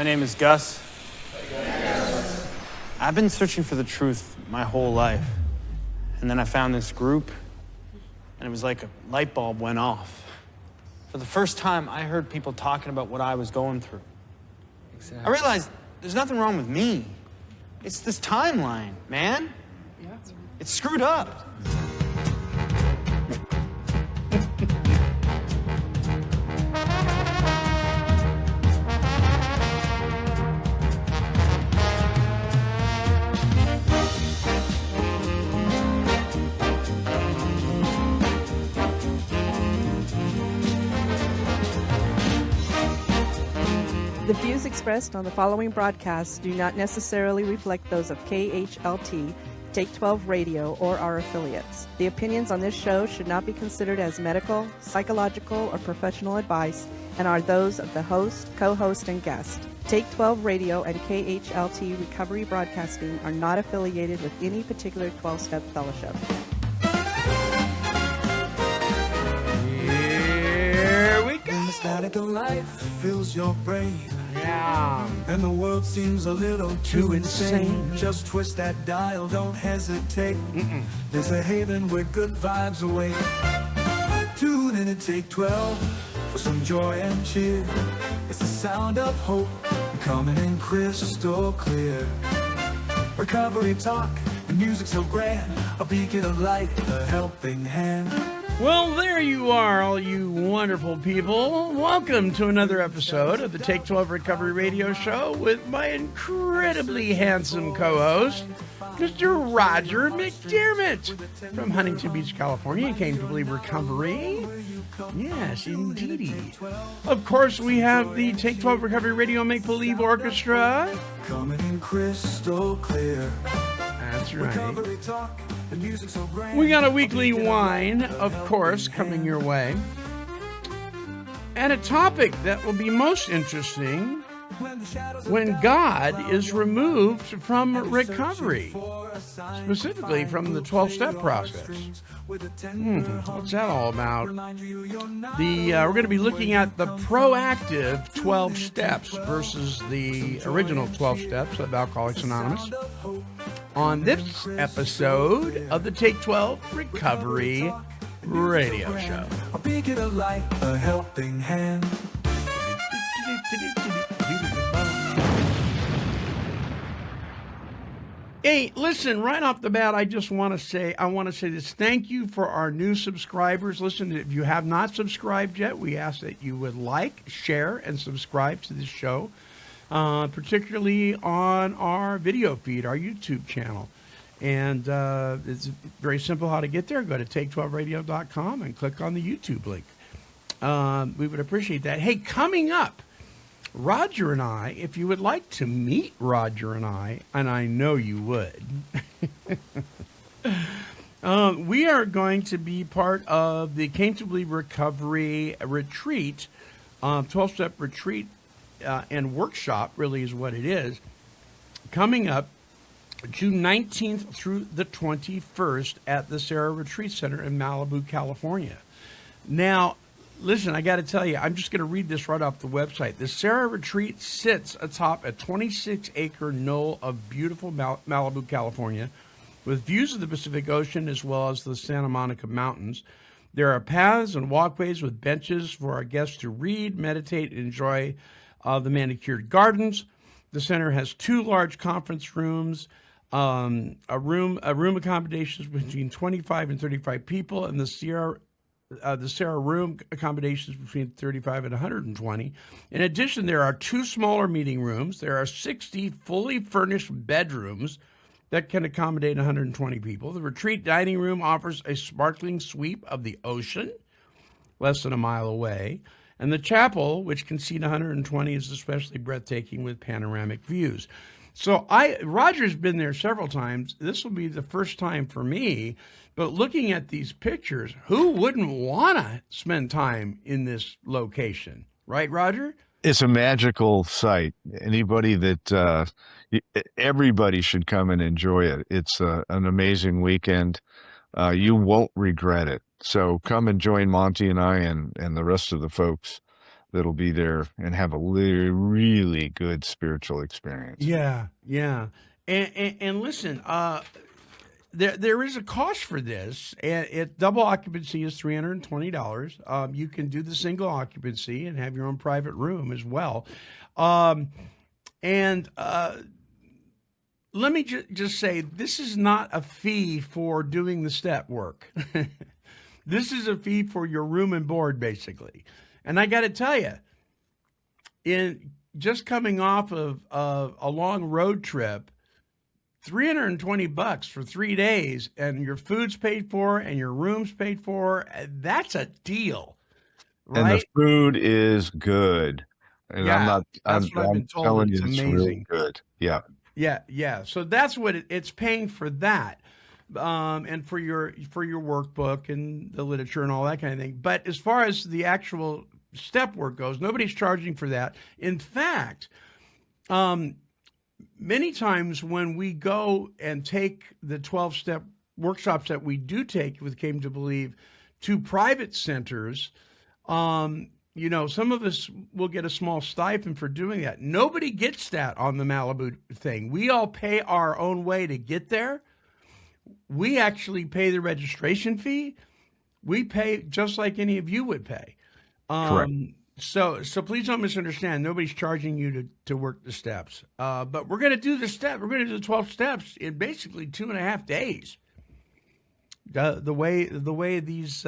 My name is Gus. I've been searching for the truth my whole life. And then I found this group, and it was like a light bulb went off. For the first time, I heard people talking about what I was going through. Exactly. I realized there's nothing wrong with me. It's this timeline, man. Yeah, that's right. It's screwed up. The views expressed on the following broadcasts do not necessarily reflect those of KHLT, Take 12 Radio, or our affiliates. The opinions on this show should not be considered as medical, psychological, or professional advice and are those of the host, co-host, and guest. Take 12 Radio and KHLT Recovery Broadcasting are not affiliated with any particular 12-step fellowship. Here we go. The static of life fills your brain. Yeah. And the world seems a little too insane. Just twist that dial, don't hesitate. There's a haven where good vibes await. Tune in and Take 12 for some joy and cheer. It's the sound of hope coming in crystal clear. Recovery talk, the music so grand. A beacon of light, a helping hand. Well, there you are, all you wonderful people. Welcome to another episode of the Take 12 Recovery Radio Show with my incredibly handsome co-host, Mr. Roger McDermott from Huntington Beach, California. Came to believe recovery. Yes, indeed. Of course, we have the Take 12 Recovery Radio Make Believe Orchestra. Coming in crystal clear. That's right. We got a weekly wine, of course, coming your way. And a topic that will be most interesting when God is removed from recovery, specifically from the 12-step process. What's that all about? We're going to be looking at the proactive 12 steps versus the original 12 steps of Alcoholics Anonymous on this episode of the Take 12 Recovery Radio Show. A beacon of light, a helping hand. Hey, listen, right off the bat, I want to say this. Thank you for our new subscribers. Listen, if you have not subscribed yet, we ask that you would like, share, and subscribe to this show, particularly on our video feed, our YouTube channel. And it's very simple how to get there. Go to take12radio.com and click on the YouTube link. We would appreciate that. Hey, coming up, Roger and I, if you would like to meet Roger and I know you would, we are going to be part of the Came to Believe Recovery Retreat, 12-step retreat and workshop, really is what it is, coming up June 19th through the 21st at the Sarah Retreat Center in Malibu, California. Now, listen, I got to tell you, I'm just going to read this right off the website. The Sarah Retreat sits atop a 26-acre knoll of beautiful Malibu, California, with views of the Pacific Ocean as well as the Santa Monica Mountains. There are paths and walkways with benches for our guests to read, meditate, and enjoy the manicured gardens. The center has 2 large conference rooms, a room accommodations between 25 and 35 people, and the Sarah room accommodations between 35 and 120. In addition, there are 2 smaller meeting rooms. There are 60 fully furnished bedrooms that can accommodate 120 people. The retreat dining room offers a sparkling sweep of the ocean, less than a mile away. And the chapel, which can seat 120, is especially breathtaking with panoramic views. So Roger's been there several times. This will be the first time for me. But looking at these pictures, who wouldn't want to spend time in this location? Right, Roger? It's a magical site. Everybody should come and enjoy it. It's an amazing weekend. You won't regret it. So come and join Monty and I and the rest of the folks that'll be there and have a really good spiritual experience. Yeah, yeah. And listen, there is a cost for this. And double occupancy is $320. You can do the single occupancy and have your own private room as well. And let me just say, this is not a fee for doing the step work. This is a fee for your room and board, basically. And I got to tell you, in just coming off of a long road trip, $320 for 3 days, and your food's paid for and your room's paid for. That's a deal, right? And the food is good. And Yeah, I'm that's what I've been told. telling It's you, it's amazing. really good. Yeah. Yeah. So that's what it's paying for that, and for your workbook and the literature and all that kind of thing. But as far as the actual step work goes, nobody's charging for that. In fact, many times when we go and take the 12-step workshops that we do take with Came to Believe to private centers, some of us will get a small stipend for doing that. Nobody gets that on the Malibu thing. We all pay our own way to get there. We actually pay the registration fee. We pay just like any of you would pay. Correct. So please don't misunderstand. Nobody's charging you to work the steps. But we're going to do the step. We're going to do the 12 steps in basically 2.5 days. The way these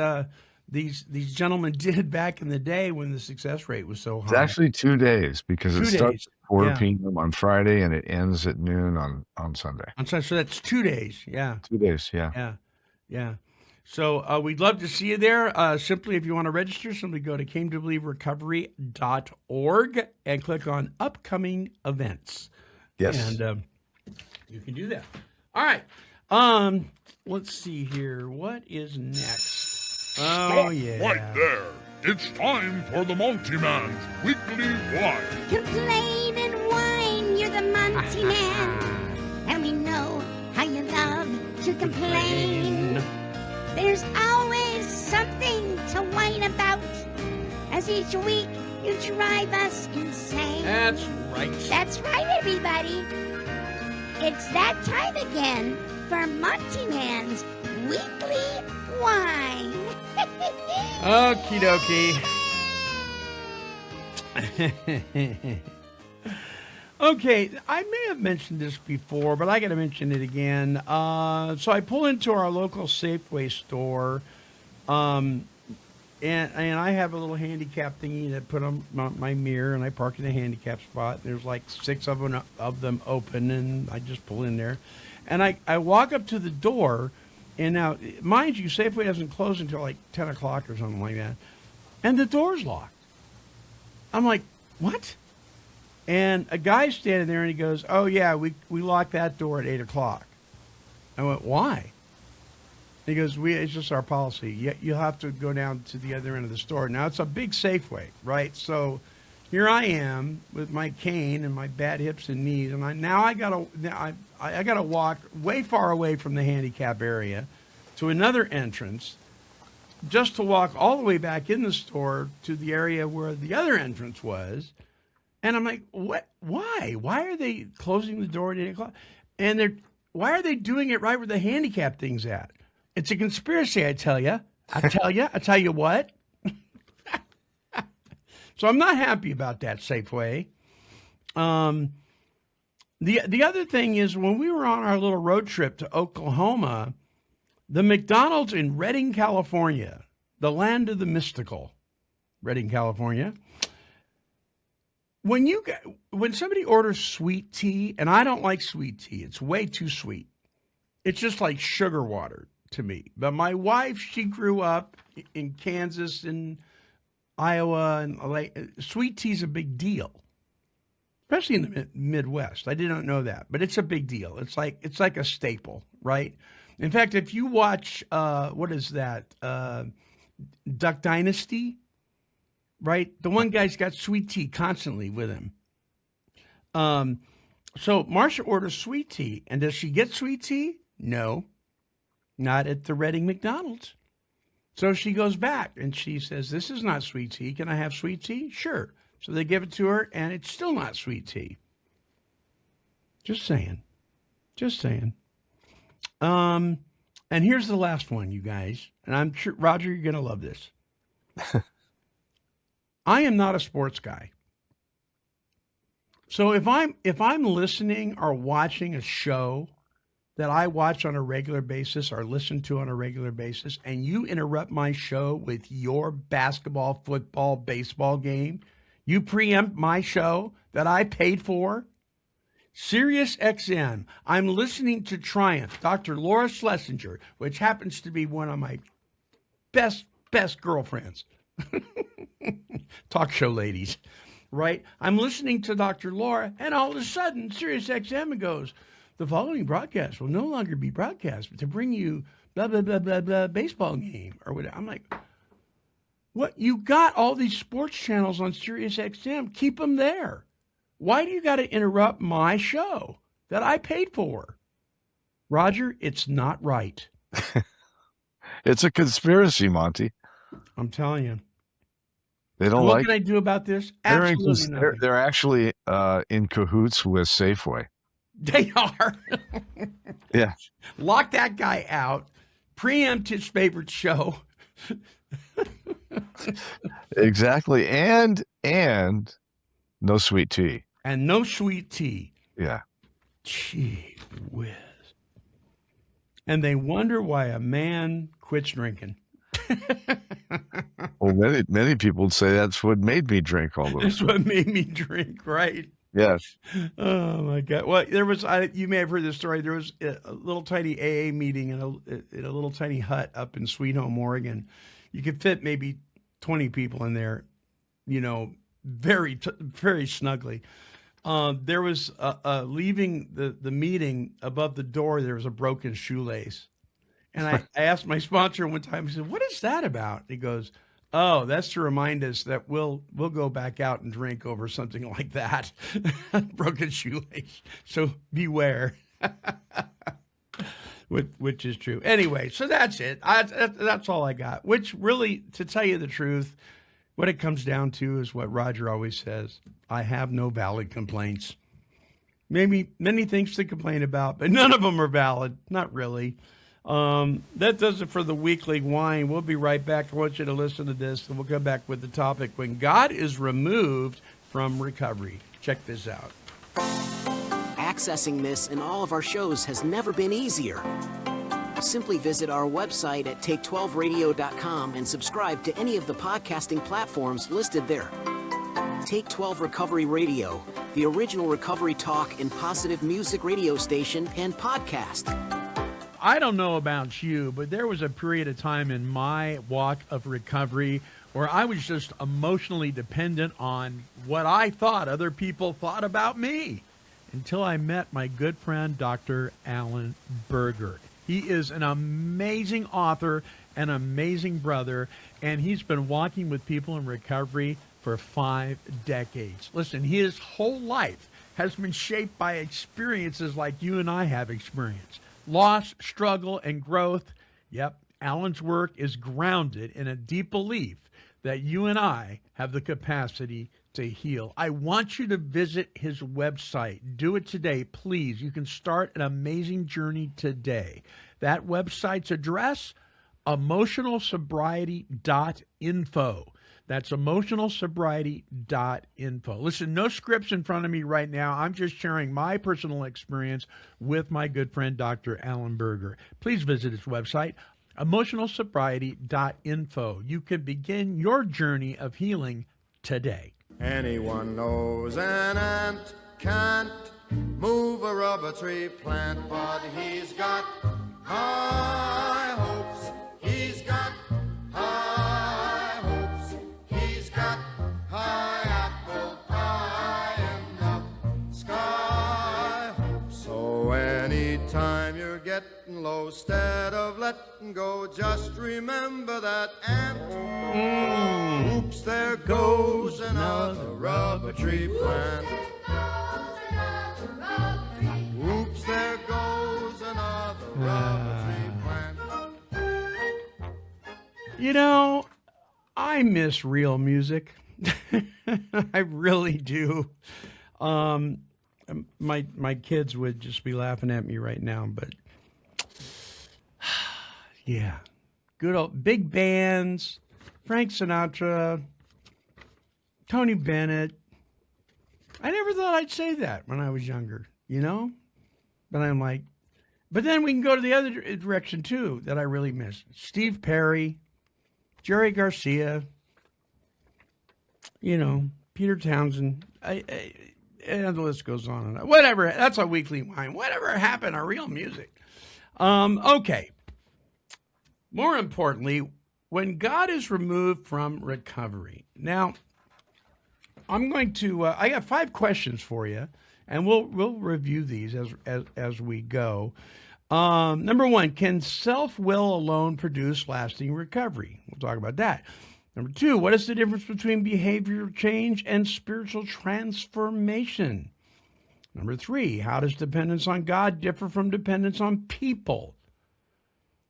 gentlemen did back in the day when the success rate was so high. It's actually 2 days because 2 it starts days. at 4 Yeah. p.m. on Friday and it ends at noon on Sunday. So that's 2 days. Yeah. 2 days, yeah. Yeah. So we'd love to see you there. Simply, if you want to register, simply go to cametoBelieveRecovery.org and click on upcoming events. Yes. And you can do that. All right. Let's see here. What is next? Oh, yeah. Right there. It's time for the Monty Man's Weekly Whine. Complain and whine, you're the Monty Man. And we know how you love to complain. There's always something to whine about, as each week you drive us insane. That's right. That's right, everybody. It's that time again for Monty Man's Weekly Whine. Okie dokie. Okay, I may have mentioned this before, but I got to mention it again. So I pull into our local Safeway store, and I have a little handicap thingy that put on my mirror, and I park in a handicap spot. There's like 6 of them open, and I just pull in there, and I walk up to the door, and now, mind you, Safeway doesn't close until like 10 o'clock or something like that, and the door's locked. I'm like, what? And a guy's standing there, and he goes, "Oh yeah, we locked that door at 8 o'clock." I went, "Why?" He goes, "It's just our policy. You'll have to go down to the other end of the store." Now it's a big Safeway, right? So here I am with my cane and my bad hips and knees, and I gotta walk way far away from the handicap area to another entrance, just to walk all the way back in the store to the area where the other entrance was. And I'm like, what? Why? Why are they closing the door at 8 o'clock? And why are they doing it right where the handicap thing's at? It's a conspiracy, I tell you. I tell you what. So I'm not happy about that, Safeway. The other thing is, when we were on our little road trip to Oklahoma, the McDonald's in Redding, California, the land of the mystical, Redding, California. When somebody orders sweet tea, and I don't like sweet tea, it's way too sweet. It's just like sugar water to me. But my wife, she grew up in Kansas and Iowa, and sweet tea is a big deal, especially in the Midwest. I didn't know that, but it's a big deal. It's like a staple, right? In fact, if you watch, what is that, Duck Dynasty? Right? The one guy's got sweet tea constantly with him. So Marcia orders sweet tea. And does she get sweet tea? No, not at the Redding McDonald's. So she goes back and she says, this is not sweet tea. Can I have sweet tea? Sure. So they give it to her, and it's still not sweet tea. Just saying. Just saying. And here's the last one, you guys. And I'm sure, Roger, you're going to love this. I am not a sports guy. So if I'm listening or watching a show that I watch on a regular basis or listen to on a regular basis, and you interrupt my show with your basketball, football, baseball game, you preempt my show that I paid for. Sirius XM, I'm listening to Triumph, Dr. Laura Schlesinger, which happens to be one of my best girlfriends. Talk show ladies, right? I'm listening to Dr. Laura, and all of a sudden, Sirius XM goes, the following broadcast will no longer be broadcast to bring you blah, blah, blah, blah, blah, baseball game or whatever. I'm like, what? You got all these sports channels on Sirius XM. Keep them there. Why do you got to interrupt my show that I paid for? Roger, it's not right. It's a conspiracy, Monty. I'm telling you. They don't What like. can I do about this? They're, Absolutely nothing. they're actually in cahoots with Safeway. They are. Yeah. Lock that guy out. Preempt his favorite show. Exactly. And no sweet tea. And no sweet tea. Yeah. Gee whiz. And they wonder why a man quits drinking. Well, many people would say that's what made me drink all those. That's what made me drink, right? Yes. Oh my God! Well, there was. You may have heard this story. There was a little tiny AA meeting in a little tiny hut up in Sweet Home, Oregon. You could fit maybe 20 people in there. You know, very snugly. There was leaving the meeting above the door. There was a broken shoelace, and I asked my sponsor one time. I said, "What is that about?" He goes, "Oh, that's to remind us that we'll go back out and drink over something like that." Broken shoelace. So beware. Which is true. Anyway, so that's it. That's all I got. Which really, to tell you the truth, what it comes down to is what Roger always says. I have no valid complaints. Maybe many things to complain about, but none of them are valid. Not really. That does it for the weekly wine. We'll be right back. I want you to listen to this, and we'll come back with the topic, when God is removed from recovery. Check this out. Accessing this and all of our shows has never been easier. Simply visit our website at take12radio.com and subscribe to any of the podcasting platforms listed there. Take 12 Recovery Radio, the original recovery talk and positive music radio station and podcast. I don't know about you, but there was a period of time in my walk of recovery where I was just emotionally dependent on what I thought other people thought about me, until I met my good friend, Dr. Alan Berger. He is an amazing author, an amazing brother, and he's been walking with people in recovery for 5 decades. Listen, his whole life has been shaped by experiences like you and I have experienced. Loss, struggle, and growth. Yep, Alan's work is grounded in a deep belief that you and I have the capacity to heal. I want you to visit his website. Do it today, please. You can start an amazing journey today. That website's address, emotionalsobriety.info. That's emotionalsobriety.info. Listen, no scripts in front of me right now. I'm just sharing my personal experience with my good friend, Dr. Alan Berger. Please visit his website, emotionalsobriety.info. You can begin your journey of healing today. Anyone knows an ant can't move a rubber tree plant, but he's got high hopes. He's got high hopes. He's got high apple pie in the sky hopes. So anytime you're getting low, instead of letting go, just remember that ant. Oops, there goes another rubber tree plant. Oops, there goes another rubber tree plant. You know, I miss real music. I really do. Um, my kids would just be laughing at me right now, but yeah, good old big bands, Frank Sinatra, Tony Bennett. I never thought I'd say that when I was younger, you know? But I'm like, but then we can go to the other direction too that I really miss. Steve Perry, Jerry Garcia, you know, Peter Townsend. And the list goes on and on. Whatever. That's a weekly wine. Whatever happened to real music? Okay. More importantly, when God is removed from recovery. Now, I'm going to. I got 5 questions for you, and we'll review these as we go. Number 1, can self-will alone produce lasting recovery? We'll talk about that. Number 2, what is the difference between behavioral change and spiritual transformation? Number 3, how does dependence on God differ from dependence on people?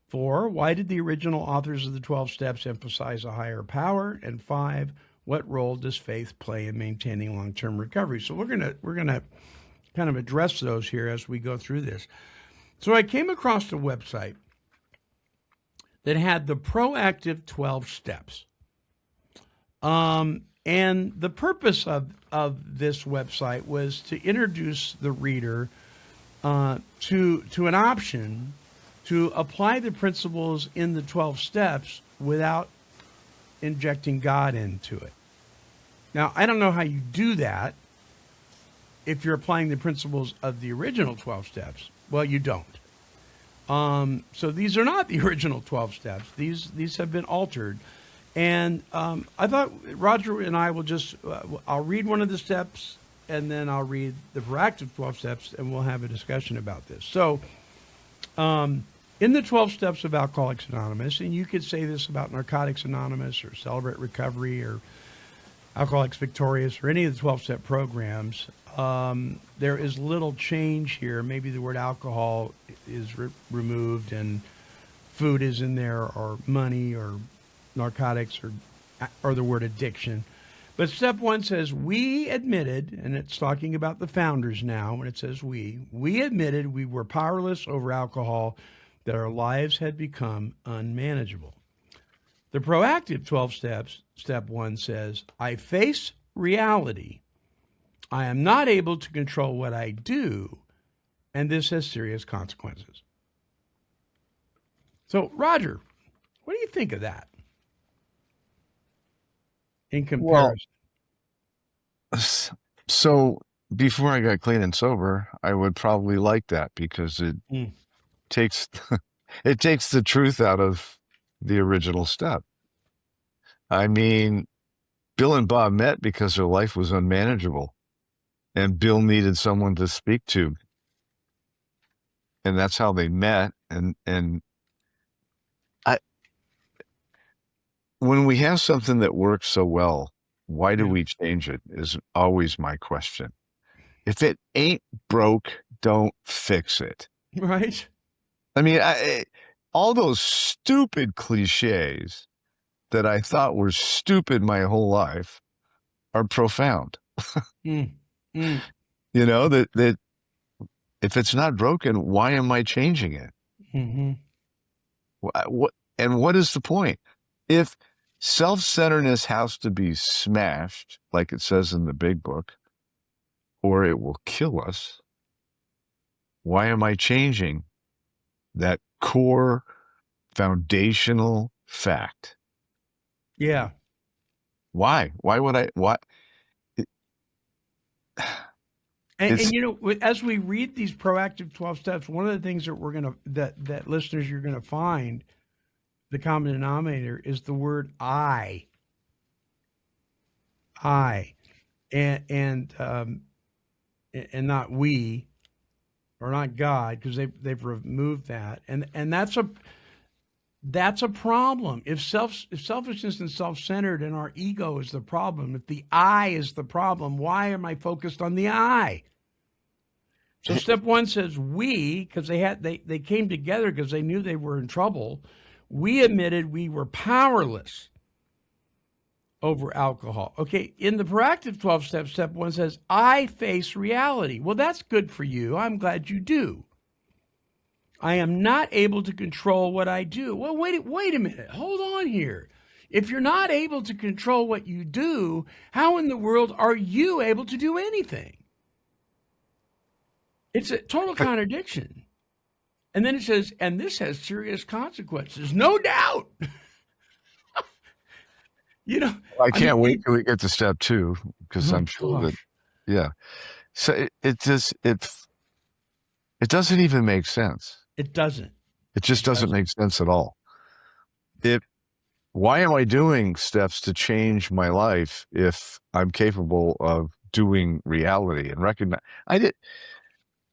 4, why did the original authors of the 12 steps emphasize a higher power? And 5, what role does faith play in maintaining long-term recovery? So we're gonna kind of address those here as we go through this. So I came across a website that had the proactive 12 steps. And the purpose of this website was to introduce the reader to an option to apply the principles in the 12 steps without injecting God into it. Now, I don't know how you do that if you're applying the principles of the original 12 steps. Well, you don't. So these are not the original 12 steps. These have been altered. And I thought Roger and I will just, I'll read one of the steps, and then I'll read the proactive 12 steps, and we'll have a discussion about this. So in the 12 steps of Alcoholics Anonymous, and you could say this about Narcotics Anonymous or Celebrate Recovery or Alcoholics Victorious or any of the 12-step programs, there is little change here. Maybe the word alcohol is removed and food is in there, or money, or narcotics, or the word addiction. But step 1 says, we admitted, and it's talking about the founders now when it says we admitted we were powerless over alcohol, that our lives had become unmanageable. The proactive 12 steps, step 1 says, I face reality. I am not able to control what I do, and this has serious consequences. So, Roger, what do you think of that in comparison? Well, so before I got clean and sober, I would probably like that because it takes it takes the truth out of the original step. I mean, Bill and Bob met because their life was unmanageable, and Bill needed someone to speak to, and that's how they met. And when we have something that works so well, why do we change it is always my question. If it ain't broke, don't fix it. Right. I mean, all those stupid cliches that I thought were stupid my whole life are profound. You know, that if it's not broken, why am I changing it? What is the point? If self-centeredness has to be smashed, like it says in the big book, or it will kill us, why am I changing that core foundational fact? Yeah. Why? Why would I? Why? And you know, as we read these proactive 12 steps, one of the things that that listeners, you're gonna find, the common denominator is the word I. And not we, or not God, because they've removed that, and that's a problem. If selfishness and self-centered and our ego is the problem, if the I is the problem, why am I focused on the I? So step 1 says we, because they came together because they knew they were in trouble. we admitted we were powerless over alcohol. Okay, in the proactive 12 steps, step 1 says, I face reality. Well, that's good for you. I'm glad you do. I am not able to control what I do. Well, wait a minute. Hold on here. If you're not able to control what you do, how in the world are you able to do anything? It's a total contradiction. And then it says, and this has serious consequences. No doubt. I can't wait till we get to step 2 because I'm sure that, yeah. So it doesn't even make sense. It doesn't. It just doesn't make sense at all. Why am I doing steps to change my life if I'm capable of doing reality and recognize?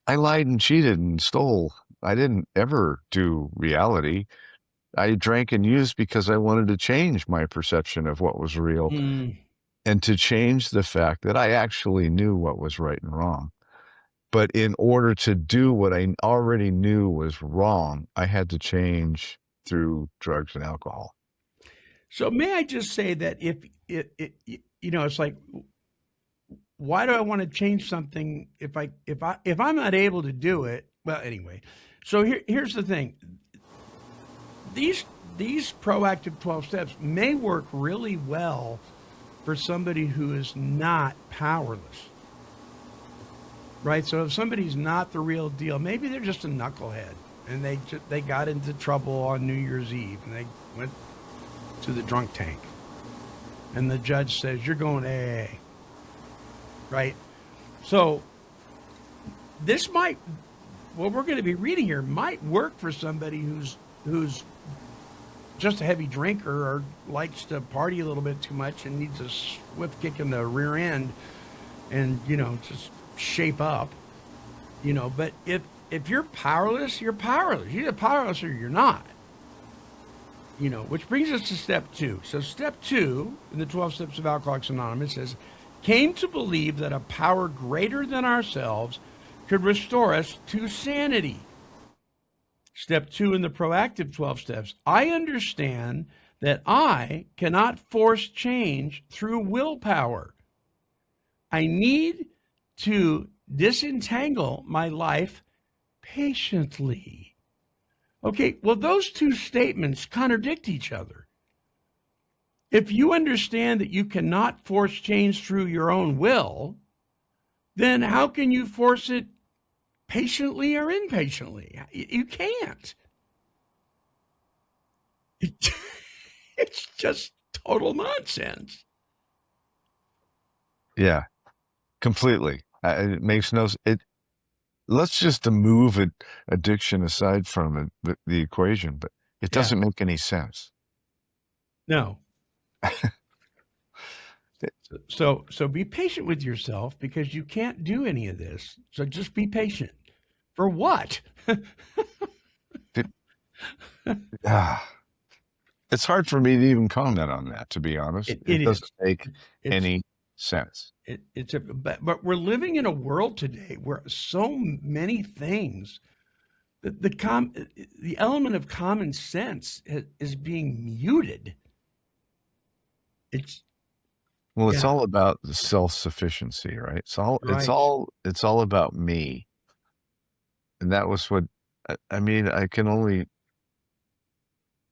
I lied and cheated and stole. I didn't ever do reality. I drank and used because I wanted to change my perception of what was real and to change the fact that I actually knew what was right and wrong. But in order to do what I already knew was wrong, I had to change through drugs and alcohol. So may I just say that if it's like, why do I want to change something if I'm not able to do it? Well, anyway, so here's the thing. These proactive 12 steps may work really well for somebody who is not powerless. Right? So if somebody's not the real deal, maybe they're just a knucklehead and they got into trouble on New Year's Eve and they went to the drunk tank. And the judge says, you're going AA. Right? So what we're going to be reading here might work for somebody who's just a heavy drinker or likes to party a little bit too much and needs a swift kick in the rear end and, just shape up, but if you're powerless, you're powerless. You're either powerless or you're not, which brings us to step 2. So step 2 in the 12 steps of Alcoholics Anonymous says, came to believe that a power greater than ourselves could restore us to sanity. Step 2 in the proactive 12 steps, I understand that I cannot force change through willpower. I need to disentangle my life patiently. Okay, well, those two statements contradict each other. If you understand that you cannot force change through your own will, then how can you force it patiently or impatiently? You can't. It's just total nonsense. Yeah, completely. It makes no. Let's just move addiction aside from the equation, but it doesn't make any sense. No. So be patient with yourself because you can't do any of this. So just be patient. For what? It's hard for me to even comment on that, to be honest. It doesn't make any sense. But we're living in a world today where so many things, the element of common sense is being muted. It's all about the self-sufficiency, right? It's all about me. And that was what I can only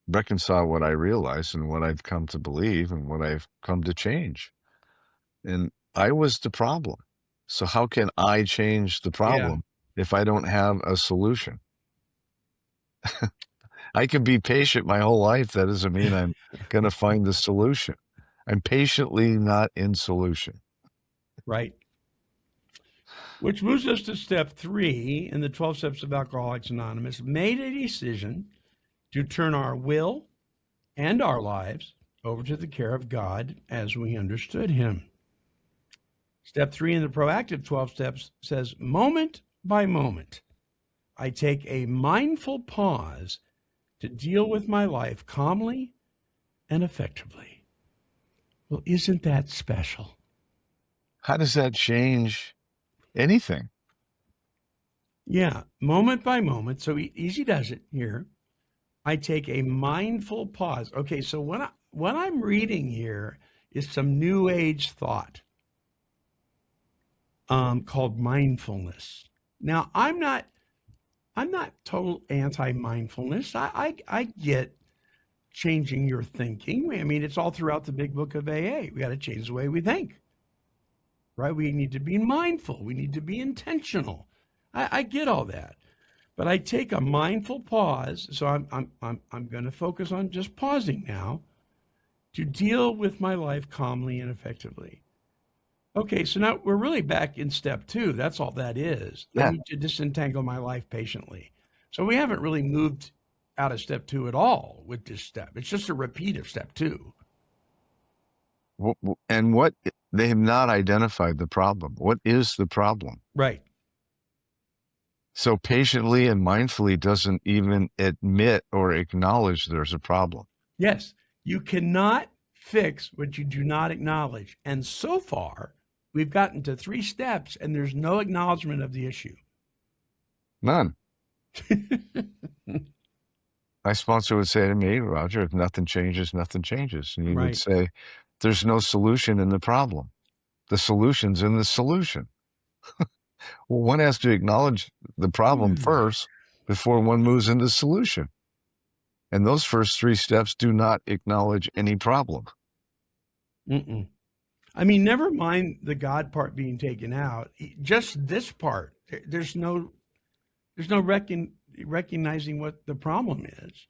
reconcile what I realize and what I've come to believe and what I've come to change. And I was the problem. So how can I change the problem if I don't have a solution? I can be patient my whole life. That doesn't mean I'm going to find the solution. I'm patiently not in solution. Right. Which moves us to step 3 in the 12 steps of Alcoholics Anonymous. Made a decision to turn our will and our lives over to the care of God as we understood him. Step 3 in the proactive 12 steps says, moment by moment, I take a mindful pause to deal with my life calmly and effectively. Well, isn't that special? How does that change anything? Yeah, moment by moment. So easy does it here. I take a mindful pause. Okay, so what I'm reading here is some new age thought called mindfulness. Now, I'm not total anti-mindfulness. I get changing your thinking. I mean, it's all throughout the big book of AA. We got to change the way we think, right? We need to be mindful. We need to be intentional. I get all that, but I take a mindful pause. So I'm going to focus on just pausing now to deal with my life calmly and effectively. Okay, so now we're really back in step 2. That's all that is. I need to disentangle my life patiently. So we haven't really moved out of step 2 at all with this step. It's just a repeat of step 2. And what they have not identified the problem. What is the problem? Right. So patiently and mindfully doesn't even admit or acknowledge there's a problem. Yes, you cannot fix what you do not acknowledge. And so far, we've gotten to 3 steps and there's no acknowledgement of the issue. None. My sponsor would say to me, Roger, if nothing changes, nothing changes. And he would say, there's no solution in the problem. The solution's in the solution. Well, one has to acknowledge the problem first before one moves into the solution. And those first 3 steps do not acknowledge any problem. I mean, never mind the God part being taken out. Just this part, there's no recognizing what the problem is.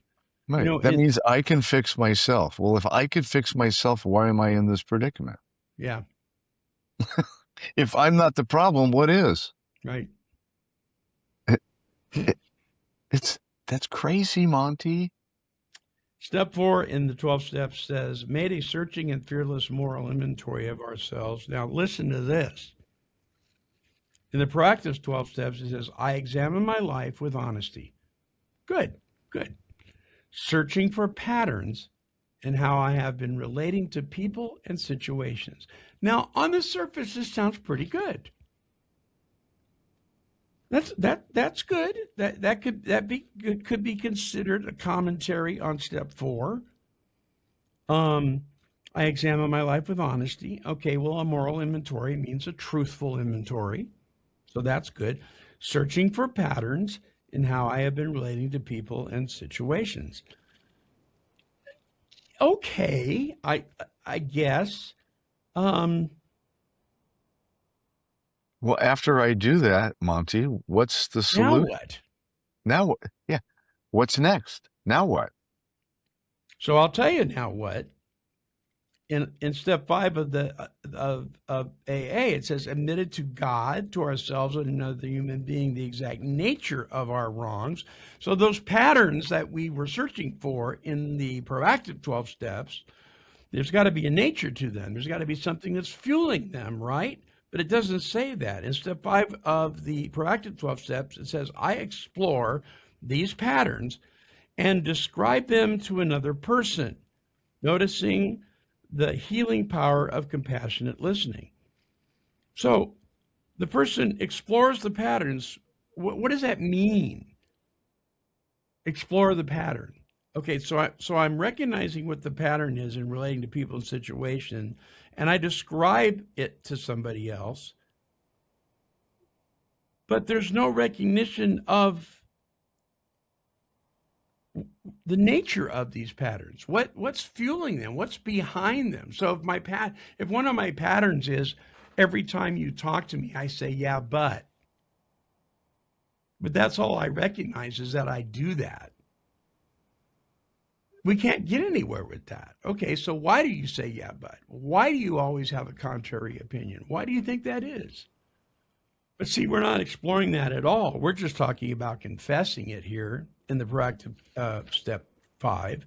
Right. That means I can fix myself. Well, if I could fix myself, why am I in this predicament? Yeah. If I'm not the problem, what is? Right. That's crazy, Monty. Step 4 in the 12 steps says, made a searching and fearless moral inventory of ourselves. Now, listen to this. In the proactive 12 steps, it says, I examine my life with honesty. Good. Searching for patterns in how I have been relating to people and situations. Now, on the surface, this sounds pretty good. That's good. That could be considered a commentary on step 4. I examine my life with honesty. Okay, well, a moral inventory means a truthful inventory. So that's good. Searching for patterns in how I have been relating to people and situations. Okay, I guess. Well, after I do that, Monty, what's the solution? Now what? Now what? Yeah. What's next? Now what? So I'll tell you now what. In step 5 of AA, it says admitted to God, to ourselves, and another human being the exact nature of our wrongs. So those patterns that we were searching for in the proactive 12 steps, there's got to be a nature to them. There's got to be something that's fueling them, right? But it doesn't say that. In step 5 of the proactive 12 steps, it says, I explore these patterns and describe them to another person, noticing the healing power of compassionate listening. So the person explores the patterns. What does that mean? Explore the pattern. Okay, so I'm recognizing what the pattern is in relating to people and situation, and I describe it to somebody else, but there's no recognition of the nature of these patterns. What's fueling them? What's behind them? So if one of my patterns is every time you talk to me, I say, yeah, but that's all I recognize is that I do that. We can't get anywhere with that. Okay, so why do you say, yeah, but? Why do you always have a contrary opinion? Why do you think that is? But see, we're not exploring that at all. We're just talking about confessing it here in the proactive step 5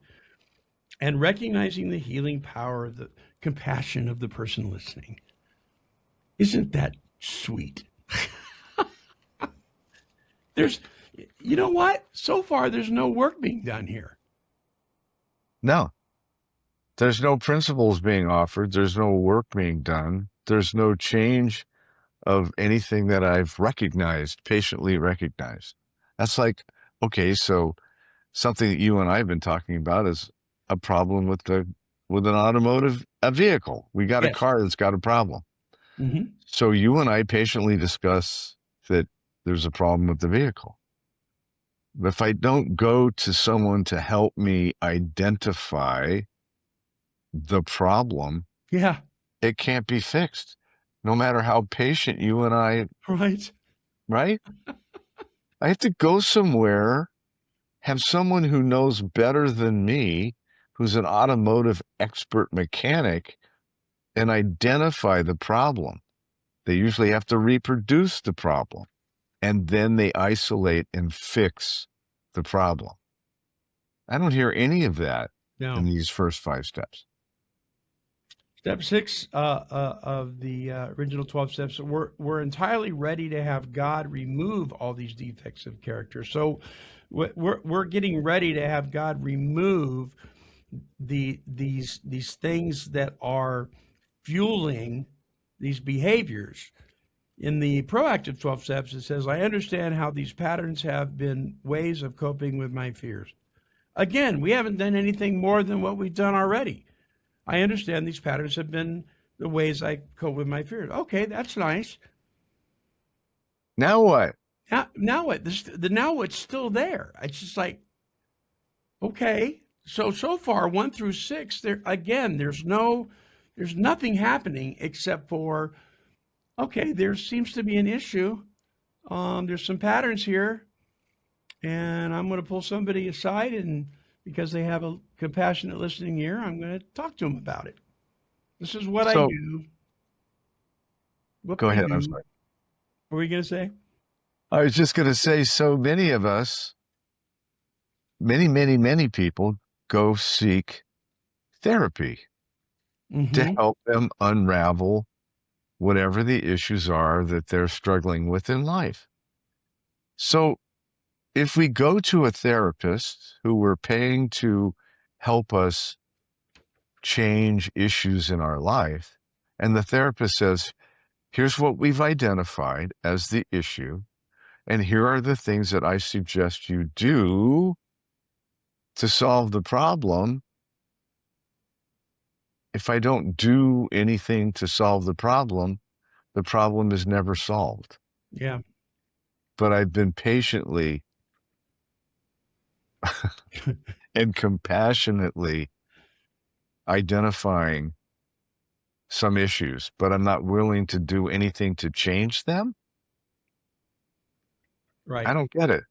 and recognizing the healing power, the compassion of the person listening. Isn't that sweet? You know what? So far, there's no work being done here. No. There's no principles being offered. There's no work being done. There's no change of anything that I've recognized, patiently recognized. That's like, okay, so something that you and I have been talking about is a problem with an automotive vehicle. We got a Yes. car that's got a problem. Mm-hmm. So you and I patiently discuss that there's a problem with the vehicle. But if I don't go to someone to help me identify the problem, Yeah. it can't be fixed, no matter how patient you and I, Right. right? I have to go somewhere, have someone who knows better than me, who's an automotive expert mechanic, and identify the problem. They usually have to reproduce the problem, and then they isolate and fix the problem. I don't hear any of that in these first 5 steps. Step 6 of the original 12 steps, we're entirely ready to have God remove all these defects of character. So we're getting ready to have God remove these things that are fueling these behaviors. In the proactive 12 steps, it says, I understand how these patterns have been ways of coping with my fears. Again, we haven't done anything more than what we've done already. I understand these patterns have been the ways I cope with my fears. Okay, that's nice. Now what? Now what? Now what's still there? It's just like, okay. So far, 1 through 6, there's nothing happening except for, okay, there seems to be an issue. There's some patterns here, and I'm going to pull somebody aside, and because they have a compassionate listening ear, I'm going to talk to them about it. This is what I do. Go ahead. I'm sorry. What were you going to say? I was just going to say, so many of us, many people go seek therapy to help them unravel whatever the issues are that they're struggling with in life. So if we go to a therapist who we're paying to help us change issues in our life, and the therapist says, here's what we've identified as the issue, and here are the things that I suggest you do to solve the problem. If I don't do anything to solve the problem is never solved. Yeah. But I've been patiently and compassionately identifying some issues, but I'm not willing to do anything to change them. Right. I don't get it.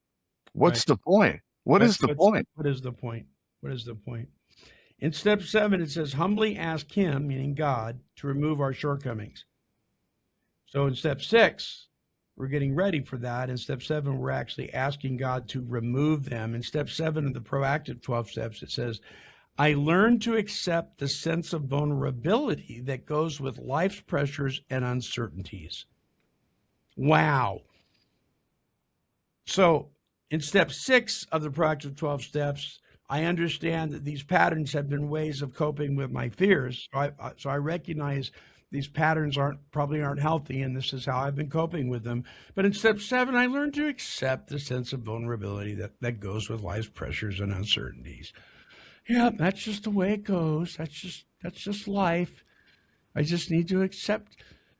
What's the point? What is the point? What is the point? What is the point? In step 7, it says, humbly ask him, meaning God, to remove our shortcomings. So in step 6, we're getting ready for that. In step 7, we're actually asking God to remove them. In step 7 of the proactive 12 steps, it says, I learned to accept the sense of vulnerability that goes with life's pressures and uncertainties. Wow. So in step 6 of the proactive 12 steps, I understand that these patterns have been ways of coping with my fears. So I recognize these patterns probably aren't healthy, and this is how I've been coping with them. But in step 7, I learned to accept the sense of vulnerability that goes with life's pressures and uncertainties. Yeah, that's just the way it goes. That's just life. I just need to accept.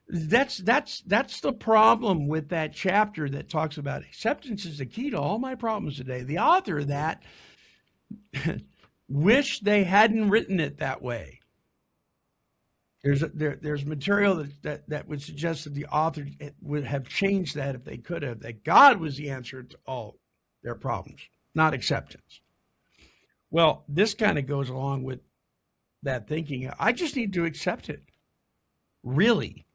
That's the problem with that chapter that talks about acceptance is the key to all my problems today. The author of that wish they hadn't written it that way. There's material that would suggest that the author would have changed that if they could have, that God was the answer to all their problems, not acceptance. Well, this kind of goes along with that thinking. I just need to accept it. Really.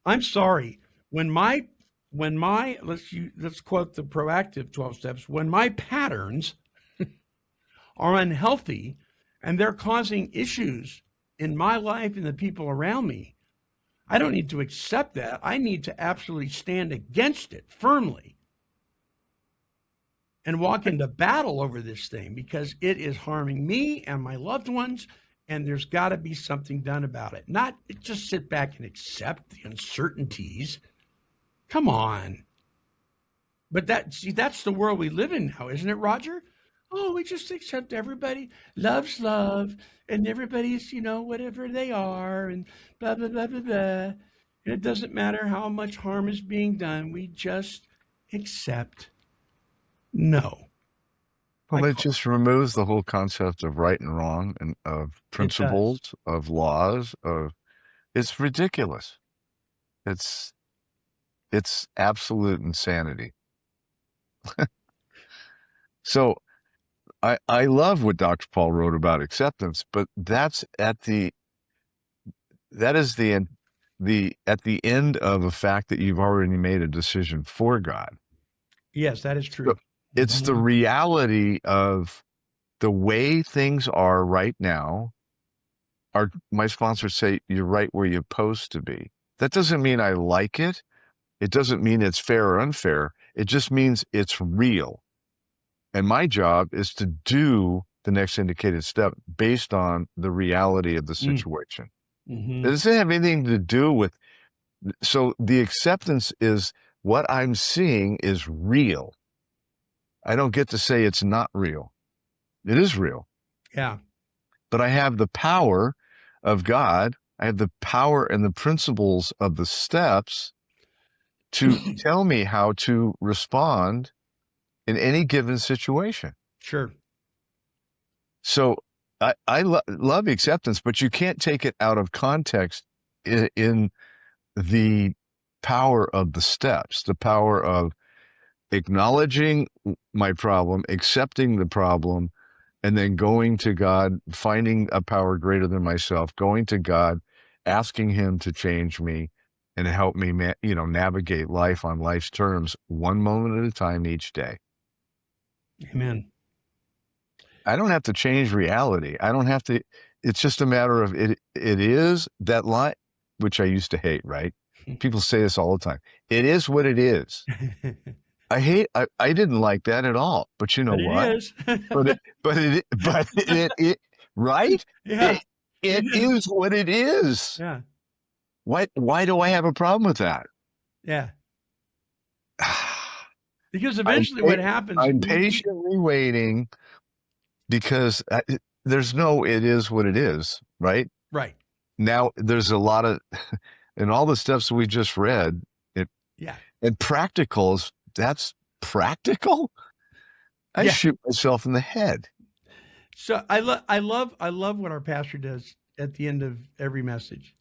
I'm sorry. When my let's quote the proactive 12 steps, when my patterns are unhealthy and they're causing issues in my life and the people around me, I don't need to accept that. I need to absolutely stand against it firmly and walk into battle over this thing because it is harming me and my loved ones, and there's got to be something done about it. Not just sit back and accept the uncertainties. Come on. But that's the world we live in now, isn't it, Roger? Oh, we just accept everybody loves love, and everybody's, whatever they are, and blah, blah, blah, blah, blah. And it doesn't matter how much harm is being done. We just accept. No. Well, it just removes the whole concept of right and wrong and of principles, of laws, it's ridiculous. It's absolute insanity. So I love what Dr. Paul wrote about acceptance, but that is at the end of a fact that you've already made a decision for God. Yes, that is true. So it's the reality of the way things are right now. My sponsors say you're right where you're supposed to be. That doesn't mean I like it. It doesn't mean it's fair or unfair. It just means it's real. And my job is to do the next indicated step based on the reality of the situation. It doesn't have anything to do with, so the acceptance is what I'm seeing is real. I don't get to say it's not real. It is real. Yeah. But I have the power of God. I have the power and the principles of the steps to tell me how to respond in any given situation. Sure. So I love acceptance, but you can't take it out of context in the power of the steps, the power of acknowledging my problem, accepting the problem, and then going to God, finding a power greater than myself, going to God, asking him to change me and help me, navigate life on life's terms, one moment at a time each day. Amen. I don't have to change reality. I don't have to. It's just a matter of it. It is that line, which I used to hate, right? People say this all the time. It is what it is. I didn't like that at all, but you know what? It is. it right? Yeah. It is what it is. Yeah. Why do I have a problem with that? Yeah. Because eventually what happens. I'm patiently waiting because there's no, it is what it is, right? Right. Now there's a lot of, in all the steps we just read, and practicals, that's practical. I shoot myself in the head. So I love what our pastor does at the end of every message.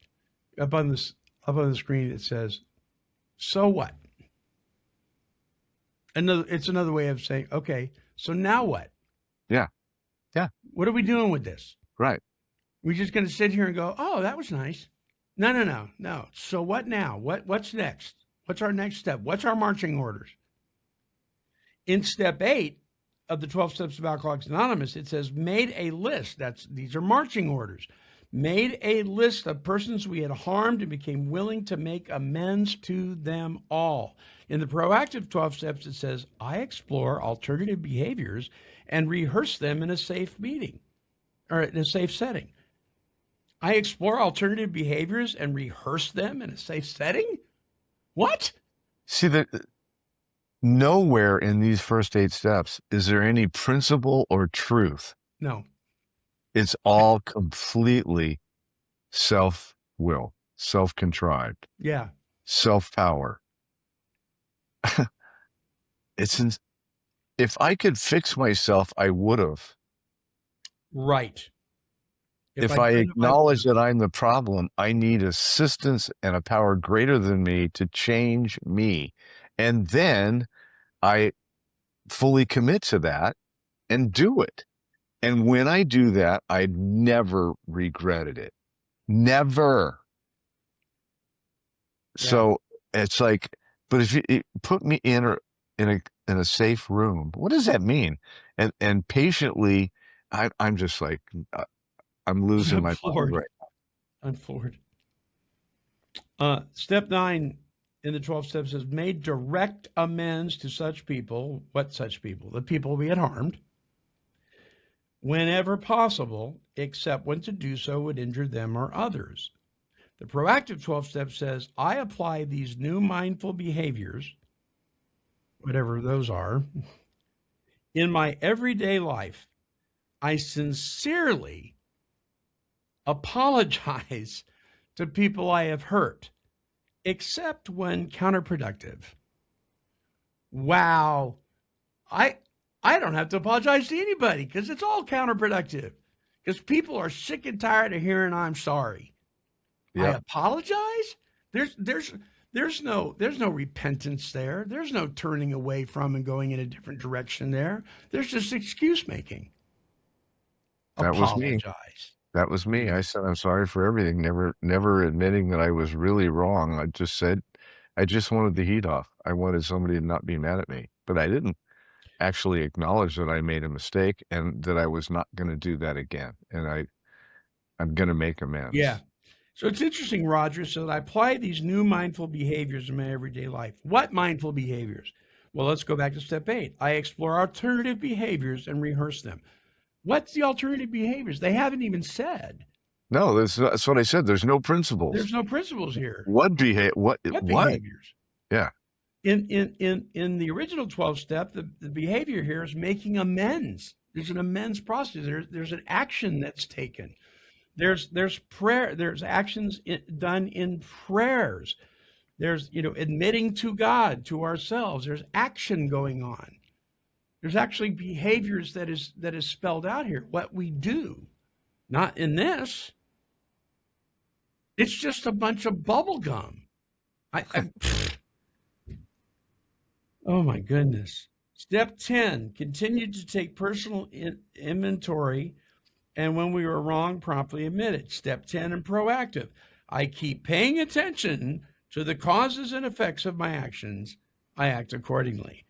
Up on the screen it says, "So what?" It's another way of saying, okay, so now what? Yeah. Yeah. What are we doing with this? Right. We're just going to sit here and go, oh, that was nice. No. So what now? What's next? What's our next step? What's our marching orders? In step 8 of the 12 Steps of Alcoholics Anonymous, it says, made a list. These are marching orders. Made a list of persons we had harmed and became willing to make amends to them all. In the proactive 12 steps, it says, I explore alternative behaviors and rehearse them in a safe meeting or in a safe setting. I explore alternative behaviors and rehearse them in a safe setting? What? See, nowhere in these first 8 steps is there any principle or truth. No. It's all completely self-will, self-contrived. Yeah. Self-power. If I could fix myself, I would have. Right. If I acknowledge that I'm the problem, I need assistance and a power greater than me to change me. And then I fully commit to that and do it. And when I do that, I never regretted it. Never. Yeah. So it's like, but if you put me in a safe room, what does that mean? And patiently, I'm just like, I'm losing my mind right now. I'm floored. Step 9 in the 12 steps says, made direct amends to such people. What such people? The people we had harmed. Whenever possible, except when to do so would injure them or others. The proactive 12 step says, I apply these new mindful behaviors whatever those are, in my everyday life, I sincerely apologize to people I have hurt, except when counterproductive. Wow. I don't have to apologize to anybody because it's all counterproductive. Because people are sick and tired of hearing I'm sorry. I Yep. apologize? There's no repentance there. There's no turning away from and going in a different direction there. There's just excuse making. That was me. Apologize. That was me. I said I'm sorry for everything, never admitting that I was really wrong. I just said I just wanted the heat off. I wanted somebody to not be mad at me, but I didn't actually acknowledge that I made a mistake and that I was not going to do that again. And I'm going to make amends. Yeah. So it's interesting, Roger. So I apply these new mindful behaviors in my everyday life. What mindful behaviors? Well, let's go back to step 8. I explore alternative behaviors and rehearse them. What's the alternative behaviors? They haven't even said. No, that's what I said. There's no principles. There's no principles here. What behaviors? Yeah. In the original 12 step, the behavior here is making amends. There's an amends process. There's an action that's taken. There's prayer. There's actions done in prayers. There's admitting to God, to ourselves. There's action going on. There's actually behaviors that is spelled out here. What we do, not in this. It's just a bunch of bubble gum. Oh my goodness. Step 10, continue to take personal inventory, and when we were wrong, promptly admit it. Step 10, and proactive. I keep paying attention to the causes and effects of my actions. I act accordingly.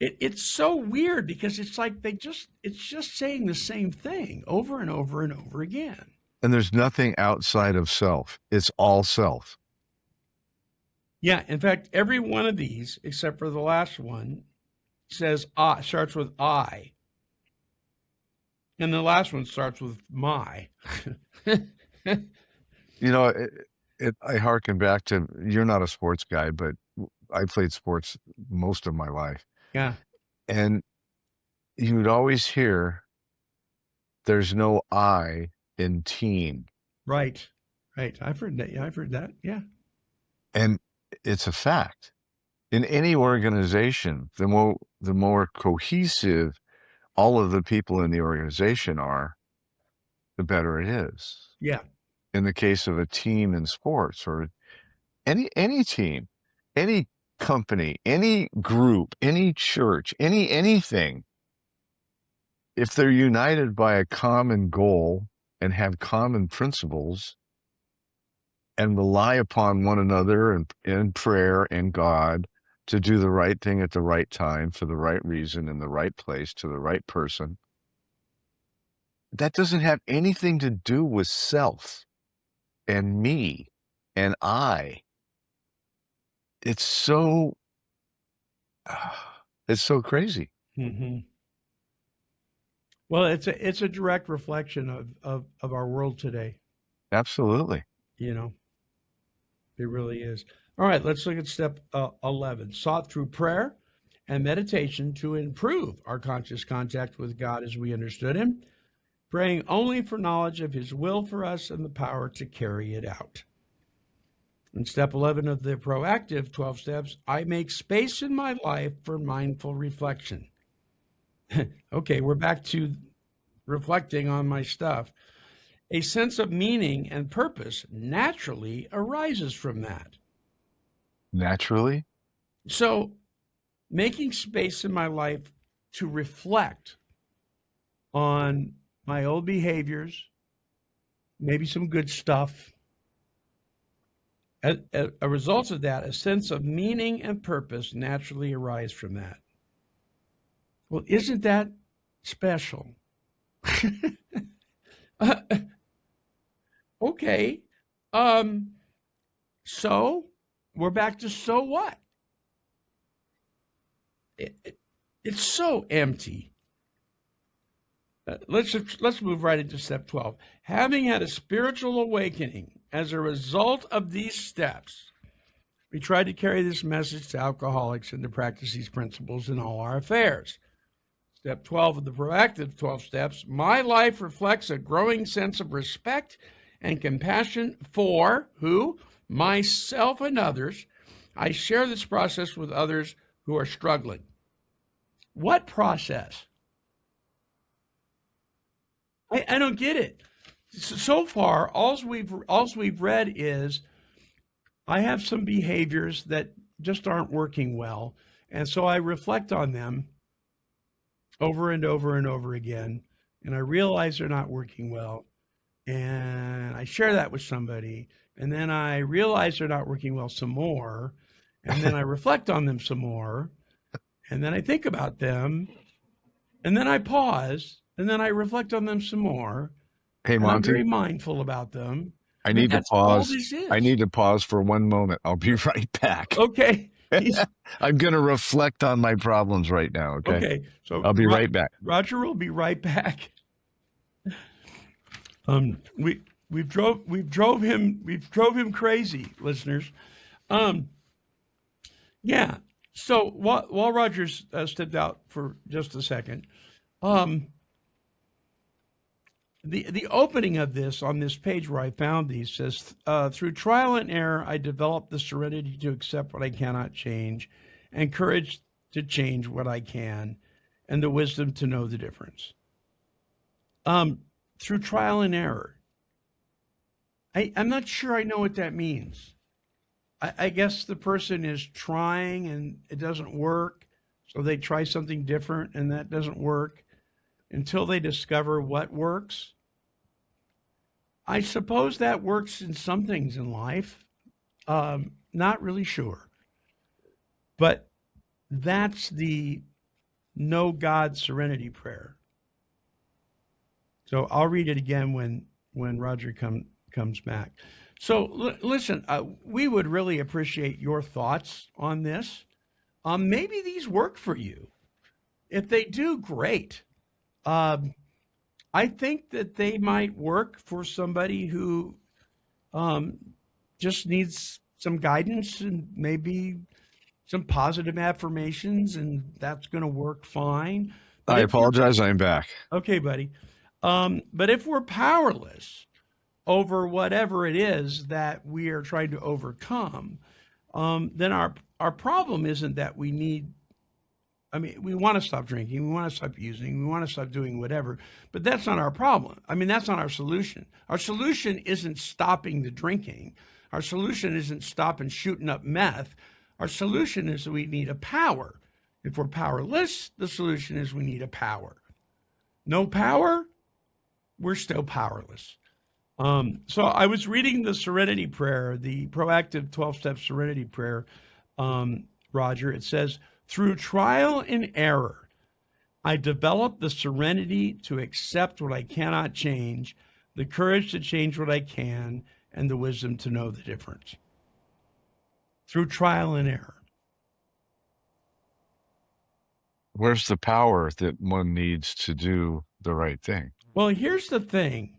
It's so weird because it's like it's just saying the same thing over and over and over again. And there's nothing outside of self. It's all self. Yeah, in fact, every one of these, except for the last one, says starts with I. And the last one starts with my. I hearken back to, you're not a sports guy, but I played sports most of my life. Yeah. And you would always hear, there's no I in team. Right. I've heard that. Yeah, I've heard that. Yeah. And it's a fact. In any organization, the more cohesive all of the people in the organization are, the better it is. Yeah. In the case of a team in sports, or any team, any company, any group, any church, anything, if they're united by a common goal and have common principles and rely upon one another and in prayer and God to do the right thing at the right time for the right reason in the right place to the right person, that doesn't have anything to do with self and me and I. It's so crazy. Mm-hmm. Well, it's a direct reflection of our world today. Absolutely. It really is. All right, let's look at step 11. Sought through prayer and meditation to improve our conscious contact with God as we understood him, praying only for knowledge of his will for us and the power to carry it out. In step 11 of the proactive 12 steps, I make space in my life for mindful reflection. Okay, we're back to reflecting on my stuff. A sense of meaning and purpose naturally arises from that. Naturally? So, making space in my life to reflect on my old behaviors, maybe some good stuff. As a result of that, a sense of meaning and purpose naturally arise from that. Well, isn't that special? Okay. So we're back to so what? It's so empty. Let's move right into step 12. Having had a spiritual awakening as a result of these steps, We try to carry this message to alcoholics and to practice these principles in all our affairs. Step 12 of the proactive 12 steps. My life reflects a growing sense of respect and compassion for who? Myself and others. I share this process with others who are struggling. What process? I don't get it. So far, all we've read is I have some behaviors that just aren't working well, and so I reflect on them over and over and over again, and I realize they're not working well, and I share that with somebody, and then I realize they're not working well some more, and then I reflect on them some more, and then I think about them, and then I pause, and then I reflect on them some more. Hey, and Monty, I'm very mindful about them. I need to That's all pause. this is. I need to pause for one moment. I'll be right back. Okay. I'm going to reflect on my problems right now. Okay. Okay. So I'll be right back. Roger will be right back. We've drove him crazy, listeners. Yeah. So while Roger's stepped out for just a second, the opening of this on this page where I found these says, through trial and error, I developed the serenity to accept what I cannot change, and courage to change what I can, and the wisdom to know the difference. Through trial and error. I'm not sure I know what that means. I guess the person is trying and it doesn't work, so they try something different and that doesn't work until they discover what works. I suppose that works in some things in life. Not really sure. But that's the Know God Serenity Prayer. So I'll read it again when Roger comes back. So listen, we would really appreciate your thoughts on this. Maybe these work for you. If they do, great. I think that they might work for somebody who just needs some guidance and maybe some positive affirmations, and that's going to work fine. But I apologize. I'm back. Okay, buddy. But if we're powerless over whatever it is that we are trying to overcome, then our problem isn't that we want to stop drinking, we want to stop using, we want to stop doing whatever, but that's not our problem. That's not our solution. Our solution isn't stopping the drinking. Our solution isn't stopping shooting up meth. Our solution is that we need a power. If we're powerless, the solution is we need a power. No power, we're still powerless. So I was reading the Serenity Prayer, the proactive 12-step Serenity Prayer, Roger. It says, through trial and error, I developed the serenity to accept what I cannot change, the courage to change what I can, and the wisdom to know the difference. Through trial and error. Where's the power that one needs to do the right thing? Well, here's the thing.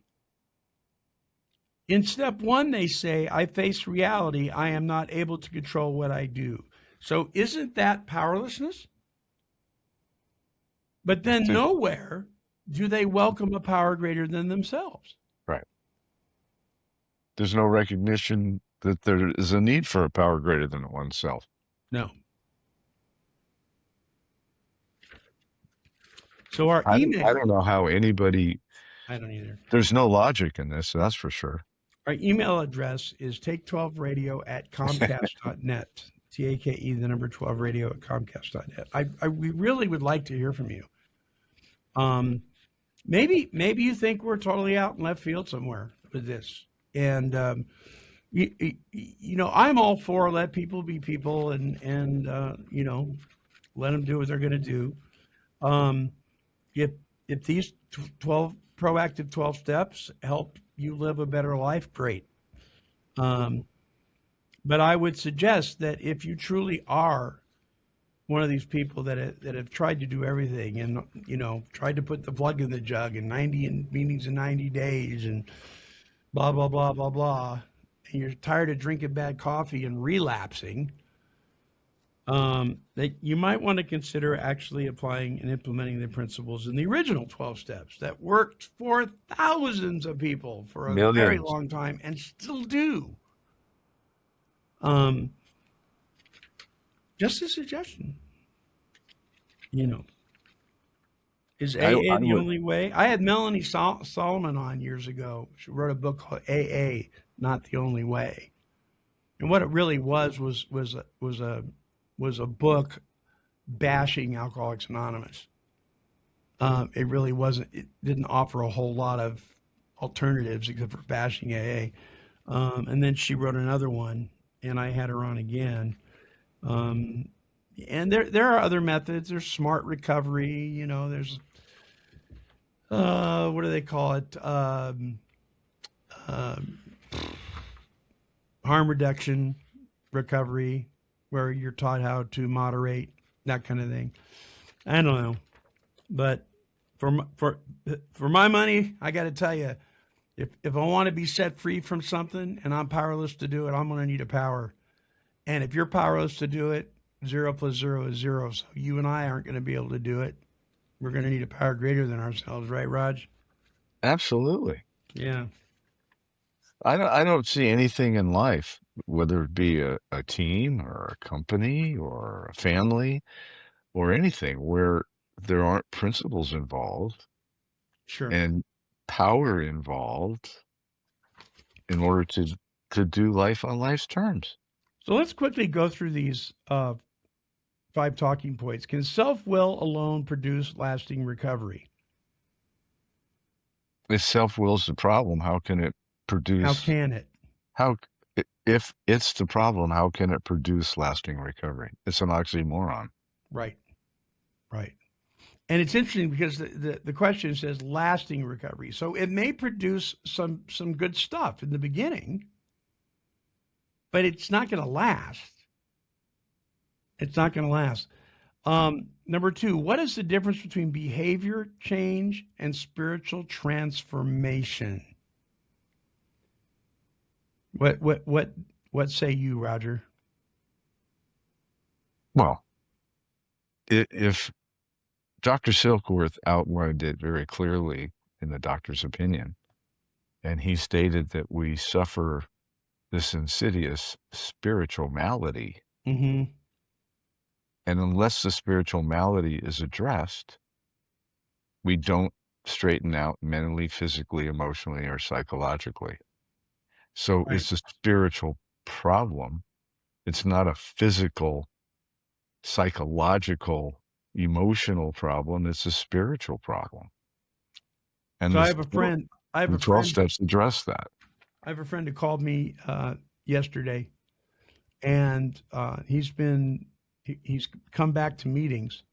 In step 1, they say, I face reality. I am not able to control what I do. So isn't that powerlessness? But then nowhere do they welcome a power greater than themselves. Right. There's no recognition that there is a need for a power greater than oneself. No. So our email. I don't know how anybody. I don't either. There's no logic in this, that's for sure. Our email address is take12radio@comcast.net. TAKE, the number 12 radio at comcast.net. We really would like to hear from you. Maybe you think we're totally out in left field somewhere with this. And, I'm all for let people be people and let them do what they're going to do. If these 12 proactive 12 steps help you live a better life, great. But I would suggest that if you truly are one of these people that have tried to do everything and, tried to put the plug in the jug and 90 meetings in 90 days and blah, blah, blah, blah, blah, and you're tired of drinking bad coffee and relapsing, that you might want to consider actually applying and implementing the principles in the original 12 steps that worked for thousands of people for a very Millions. long time and still do. Just a suggestion. Is AA the only way? I had Melanie Solomon on years ago. She wrote a book called AA, Not the Only Way. And what it really was a book bashing Alcoholics Anonymous. It really wasn't. It didn't offer a whole lot of alternatives except for bashing AA. And then she wrote another one, and I had her on again. And there are other methods. There's smart recovery. There's what do they call it? Harm reduction recovery, where you're taught how to moderate, that kind of thing. I don't know, but for my money, I got to tell you, if I want to be set free from something and I'm powerless to do it, I'm going to need a power. And if you're powerless to do it, 0 + 0 is 0. So you and I aren't going to be able to do it. We're going to need a power greater than ourselves, right, Raj? Absolutely. Yeah. I don't see anything in life, whether it be a team or a company or a family or anything, where there aren't principles involved Sure. and power involved in order to do life on life's terms. So let's quickly go through these 5 talking points. Can self-will alone produce lasting recovery? If self-will's the problem, how can it produce? How can it? If it's the problem, how can it produce lasting recovery? It's an oxymoron. Right. And it's interesting because the question says lasting recovery. So it may produce some good stuff in the beginning, but it's not going to last. It's not going to last. Number 2, what is the difference between behavior change and spiritual transformation? What say you, Roger? Well, if Dr. Silkworth outlined it very clearly in the doctor's opinion, and he stated that we suffer this insidious spiritual malady. Mm-hmm. And unless the spiritual malady is addressed, we don't straighten out mentally, physically, emotionally, or psychologically. So Right. It's a spiritual problem. It's not a physical, psychological, emotional problem. It's a spiritual problem. And So I have a friend. The 12 steps address that. I have a friend who called me yesterday, and he's come back to meetings,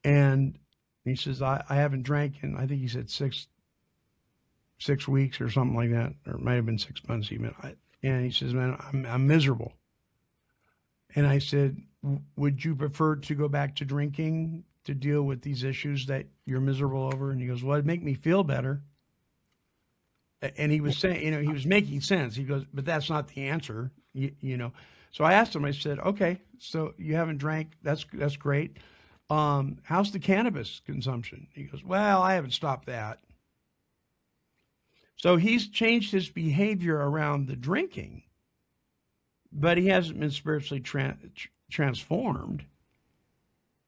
and he says, I haven't drank in, I think he said 6 weeks or something like that, or it might have been 6 months even. And he says, man, I'm miserable. And I said, would you prefer to go back to drinking to deal with these issues that you're miserable over? And he goes, well, it'd make me feel better. And he was saying, he was making sense. He goes, but that's not the answer, So I asked him, I said, okay, so you haven't drank. That's great. How's the cannabis consumption? He goes, well, I haven't stopped that. So he's changed his behavior around the drinking, but he hasn't been spiritually transformed,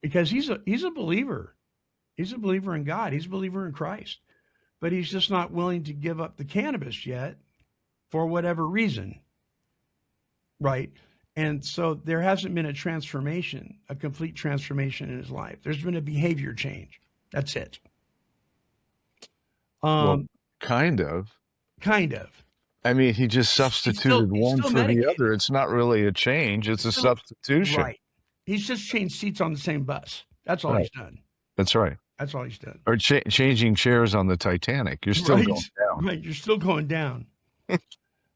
because he's a believer. He's a believer in God. He's a believer in Christ, but he's just not willing to give up the cannabis yet for whatever reason. Right. And so there hasn't been a transformation, a complete transformation in his life. There's been a behavior change. That's it. Well, kind of. I mean, he just substituted one for medicated. the other. It's not really a change. It's a substitution. Right. He's just changed seats on the same bus. That's all he's done. That's right. That's all he's done. Or changing chairs on the Titanic. You're still going down. Right. You're still going down.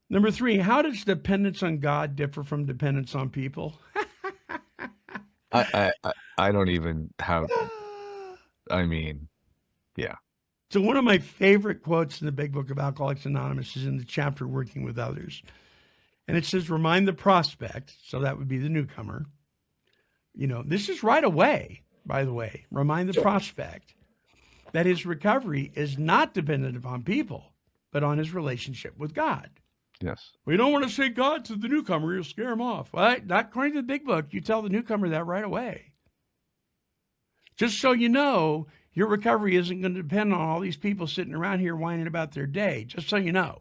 Number 3, how does dependence on God differ from dependence on people? I don't even have, I mean, yeah. So one of my favorite quotes in the Big Book of Alcoholics Anonymous is in the chapter Working with Others. And it says, remind the prospect, so that would be the newcomer. This is right away, by the way. Remind the prospect that his recovery is not dependent upon people, but on his relationship with God. Yes. We don't want to say God to the newcomer. You'll scare him off. Well, not according to the Big Book. You tell the newcomer that right away. Just so you know, your recovery isn't going to depend on all these people sitting around here whining about their day. Just so you know.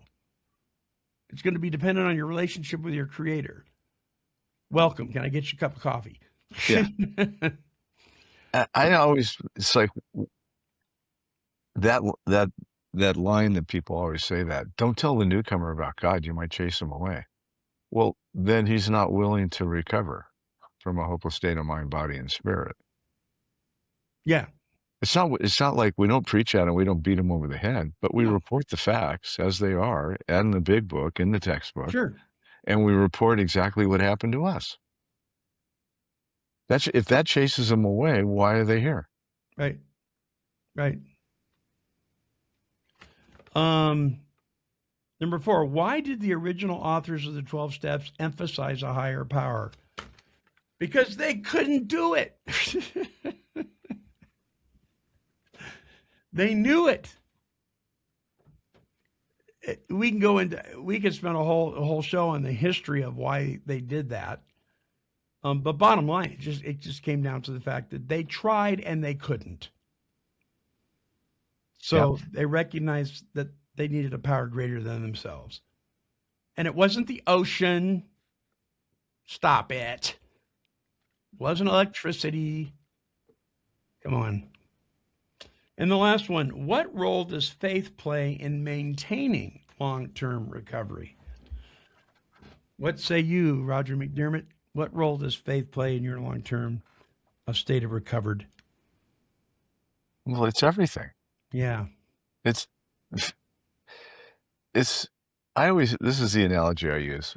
It's going to be dependent on your relationship with your Creator. Welcome. Can I get you a cup of coffee? Yeah. I always, it's like that line that people always say that, don't tell the newcomer about God, you might chase him away. Well, then he's not willing to recover from a hopeless state of mind, body, and spirit. Yeah. It's not like we don't preach at him, we don't beat him over the head, but we report the facts as they are in the Big Book, in the textbook. Sure. And we report exactly what happened to us. If that chases them away, why are they here? Right. Right. Number 4, why did the original authors of the 12 steps emphasize a higher power? Because they couldn't do it. They knew it. We can spend a whole show on the history of why they did that. But bottom line, it just came down to the fact that they tried and they couldn't. So They recognized that they needed a power greater than themselves. And it wasn't the ocean. Stop it. It wasn't electricity. Come on. And the last one, what role does faith play in maintaining long-term recovery? What say you, Roger McDermott? What role does faith play in your long-term state of recovered? Well, it's everything. Yeah. This is the analogy I use.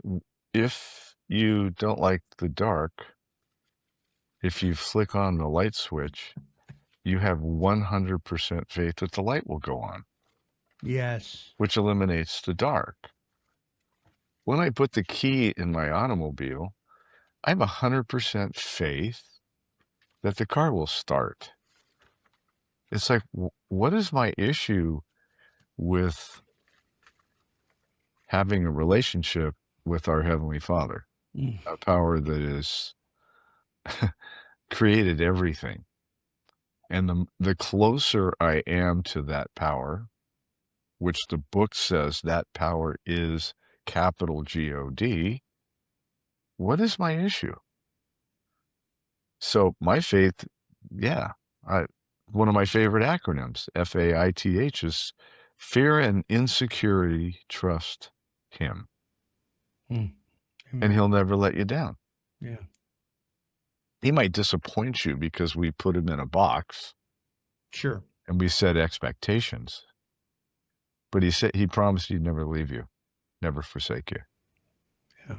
If you don't like the dark, if you flick on the light switch, you have 100% faith that the light will go on. Yes. Which eliminates the dark. When I put the key in my automobile, I have 100% faith that the car will start. It's like, what is my issue with having a relationship with our Heavenly Father? A power that has created everything. And the closer I am to that power, which the book says that power is capital G-O-D, what is my issue? So my faith, one of my favorite acronyms, FAITH, is fear and insecurity, trust him. And he'll never let you down. Yeah. He might disappoint you because we put him in a box. Sure. And we set expectations. But he promised he'd never leave you, never forsake you. Yeah.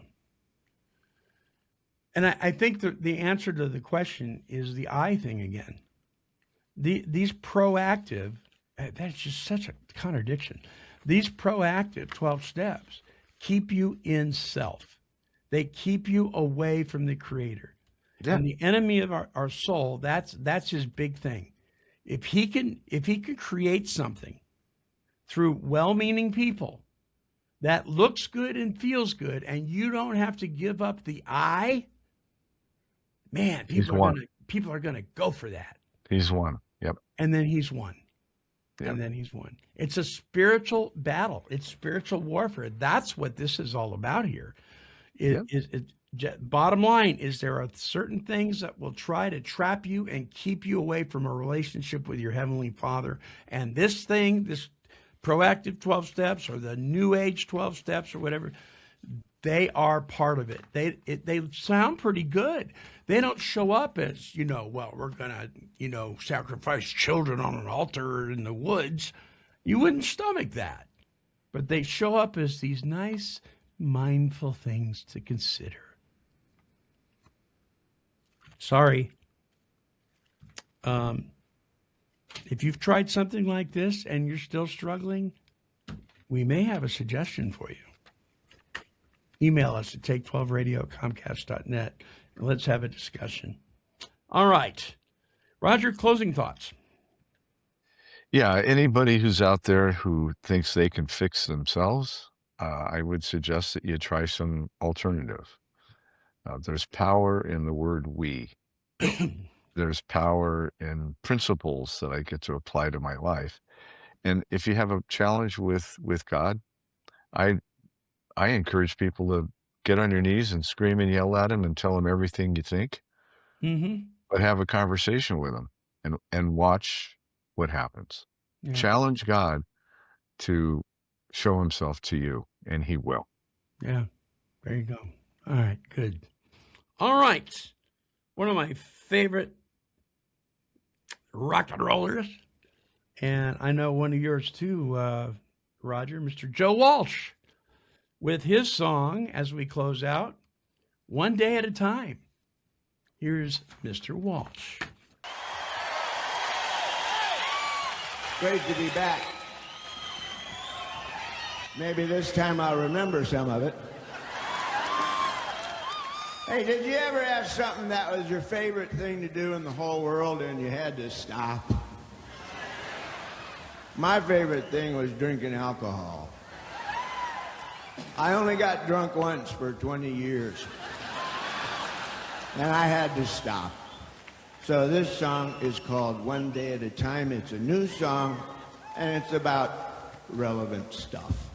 And I think the answer to the question is the I thing again. These proactive, that's just such a contradiction. These proactive 12 steps keep you in self. They keep you away from the Creator. Yeah. And the enemy of our soul, that's his big thing. If he can create something through well-meaning people that looks good and feels good, and you don't have to give up the I, man, people are gonna go for that. He's won. Yep. And then he's won. Yep. And then he's won. It's a spiritual battle. It's spiritual warfare. That's what this is all about here. Bottom line is there are certain things that will try to trap you and keep you away from a relationship with your Heavenly Father. And this proactive 12 steps or the New Age 12 steps or whatever, they are part of it. They sound pretty good. They don't show up as, we're going to, sacrifice children on an altar in the woods. You wouldn't stomach that. But they show up as these nice, mindful things to consider. Sorry. If you've tried something like this and you're still struggling, we may have a suggestion for you. Email us at take12radio@comcast.net and let's have a discussion. All right. Roger, closing thoughts. Yeah, anybody who's out there who thinks they can fix themselves, I would suggest that you try some alternative. There's power in the word we. There's power in principles that I get to apply to my life. And if you have a challenge with God, I encourage people to get on your knees and scream and yell at him and tell him everything you think, but have a conversation with him and watch what happens. Yeah. Challenge God to show himself to you, and he will. Yeah, there you go. All right, good. All right. One of my favorite rock and rollers, and I know one of yours too, Roger, Mr. Joe Walsh, with his song as we close out, One Day at a Time. Here's Mr. Walsh. Great to be back. Maybe this time I'll remember some of it. Hey, did you ever have something that was your favorite thing to do in the whole world and you had to stop? My favorite thing was drinking alcohol. I only got drunk once for 20 years. And I had to stop. So this song is called One Day at a Time. It's a new song, and it's about relevant stuff.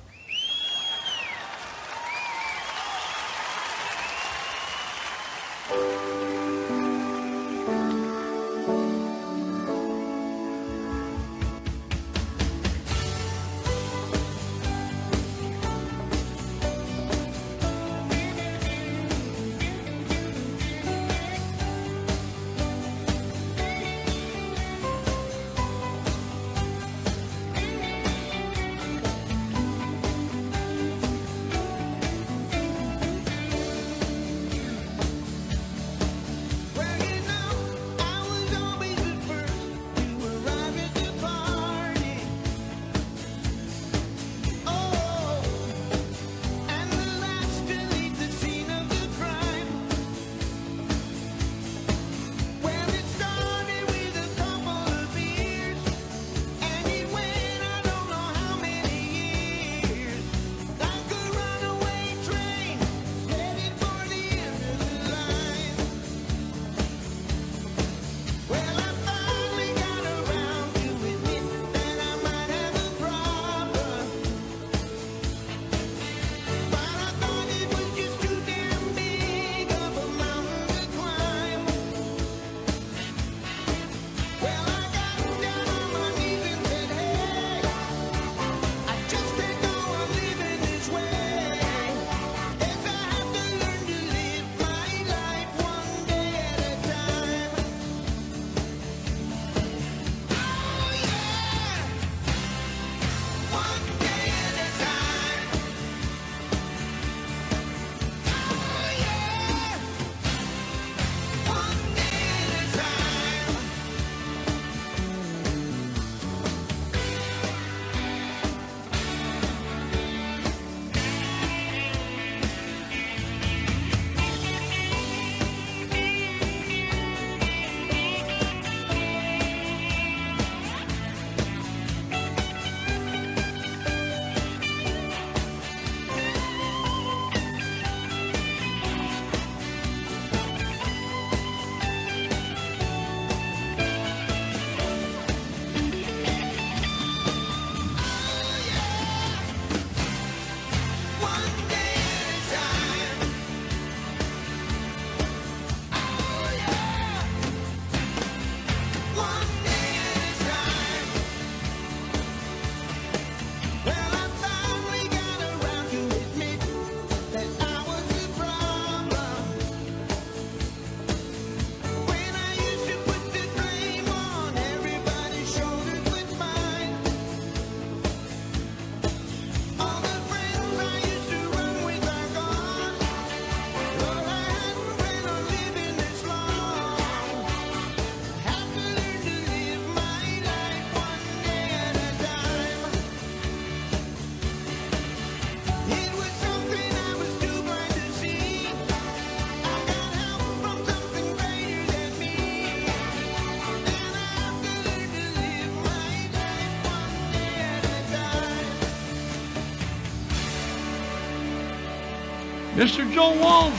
Mr. Joel Walsh.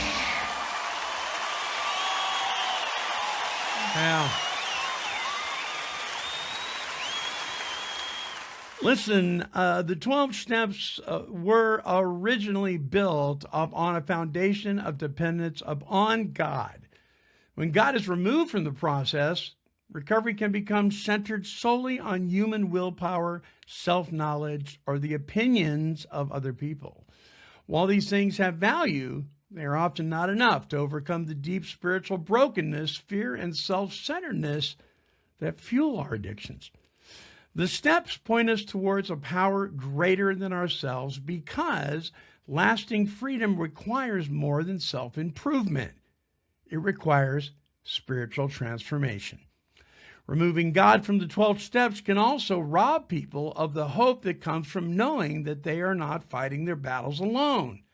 Now, listen, the 12 steps were originally built on a foundation of dependence upon God. When God is removed from the process, recovery can become centered solely on human willpower, self-knowledge, or the opinions of other people. While these things have value, they are often not enough to overcome the deep spiritual brokenness, fear, and self-centeredness that fuel our addictions. The steps point us towards a power greater than ourselves because lasting freedom requires more than self-improvement. It requires spiritual transformation. Removing God from the 12 steps can also rob people of the hope that comes from knowing that they are not fighting their battles alone.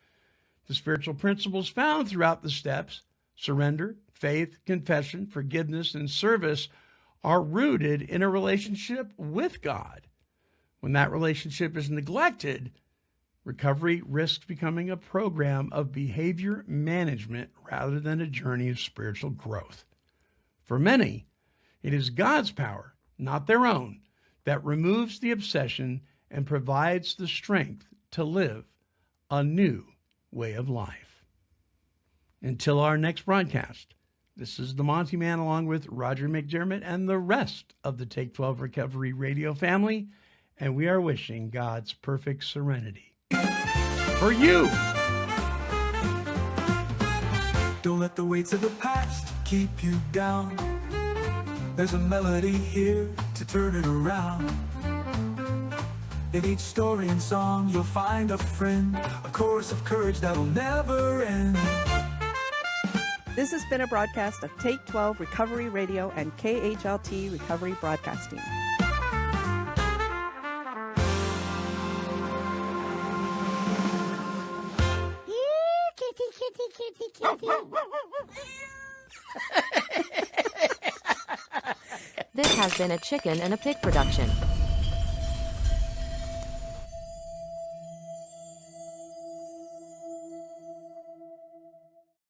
The spiritual principles found throughout the steps, surrender, faith, confession, forgiveness, and service, are rooted in a relationship with God. When that relationship is neglected, recovery risks becoming a program of behavior management rather than a journey of spiritual growth. For many, it is God's power, not their own, that removes the obsession and provides the strength to live a new way of life. Until our next broadcast, this is the Monty Man along with Roger McDermott and the rest of the Take 12 Recovery Radio family, and we are wishing God's perfect serenity for you. Don't let the weights of the past keep you down. There's a melody here to turn it around. In each story and song you'll find a friend, a chorus of courage that'll never end. This has been a broadcast of Take 12 Recovery Radio and KHLT Recovery Broadcasting. Kitty, kitty, kitty, kitty. This has been a Chicken and a Pig production.